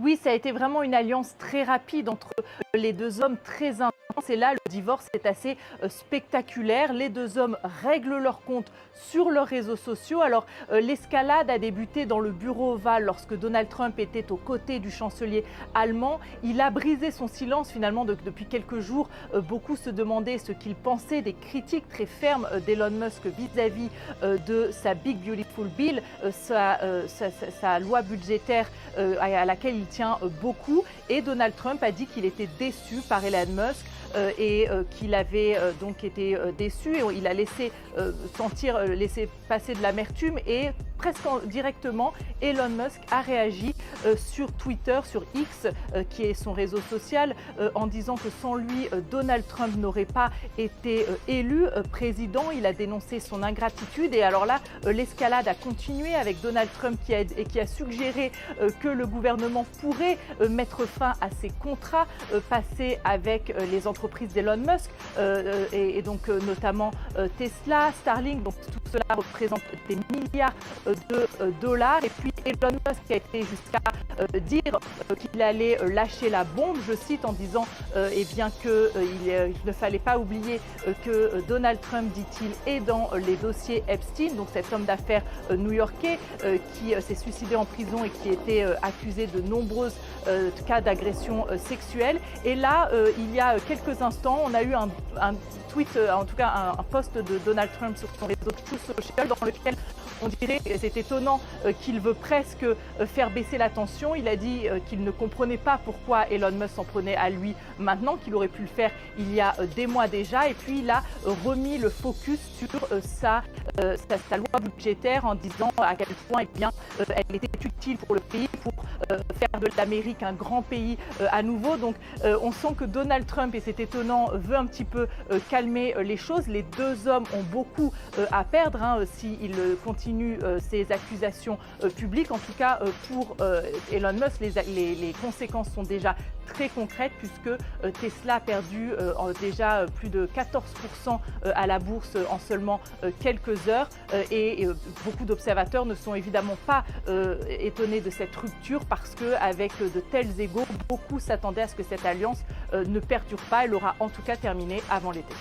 Oui, ça a été vraiment une alliance très rapide entre les deux hommes, très intense. Et là, le divorce est assez spectaculaire. Les deux hommes règlent leur compte sur leurs réseaux sociaux. Alors, l'escalade a débuté dans le bureau ovale lorsque Donald Trump était aux côtés du chancelier allemand. Il a brisé son silence finalement depuis quelques jours. Beaucoup se demandaient ce qu'il pensait des critiques très fermes d'Elon Musk vis-à-vis de sa Big Beautiful Bill, sa loi budgétaire à laquelle il tient beaucoup. Et Donald Trump a dit qu'il était déçu par Elon Musk. Et qu'il avait donc été déçu, et il a laissé laisser passer de l'amertume, et presque directement Elon Musk a réagi sur Twitter, sur X, qui est son réseau social, en disant que sans lui, Donald Trump n'aurait pas été élu président. Il a dénoncé son ingratitude, et alors là, l'escalade a continué avec Donald Trump qui a suggéré que le gouvernement pourrait mettre fin à ses contrats passés avec les entreprises d'Elon Musk, et donc notamment Tesla, Starlink. Donc tout cela représente des milliards de dollars. Et puis Elon Musk a été jusqu'à dire qu'il allait lâcher la bombe, je cite, en disant eh bien qu'il ne fallait pas oublier que Donald Trump, dit-il, est dans les dossiers Epstein, donc cet homme d'affaires new-yorkais qui s'est suicidé en prison et qui était accusé de nombreux cas d'agression sexuelle. Et là, il y a quelques instants, on a eu un tweet, en tout cas un post de Donald Trump sur son réseau Truth Social, dans lequel on dirait, c'est étonnant, qu'il veut presque faire baisser la tension. Il a dit qu'il ne comprenait pas pourquoi Elon Musk s'en prenait à lui maintenant, qu'il aurait pu le faire il y a des mois déjà. Et puis il a remis le focus sur sa loi budgétaire, en disant à quel point elle était utile pour le pays, pour faire de l'Amérique un grand pays à nouveau. Donc on sent que Donald Trump, et c'est étonnant, veut un petit peu calmer les choses. Les deux hommes ont beaucoup à perdre s'ils continuent ces accusations publiques. En tout cas, pour Elon Musk, les conséquences sont déjà très concrètes, puisque Tesla a perdu déjà plus de 14% à la bourse en seulement quelques heures. Et beaucoup d'observateurs ne sont évidemment pas étonnés de cette rupture, parce qu'avec de tels égaux, beaucoup s'attendaient à ce que cette alliance ne perdure pas. Elle aura en tout cas terminé avant l'été.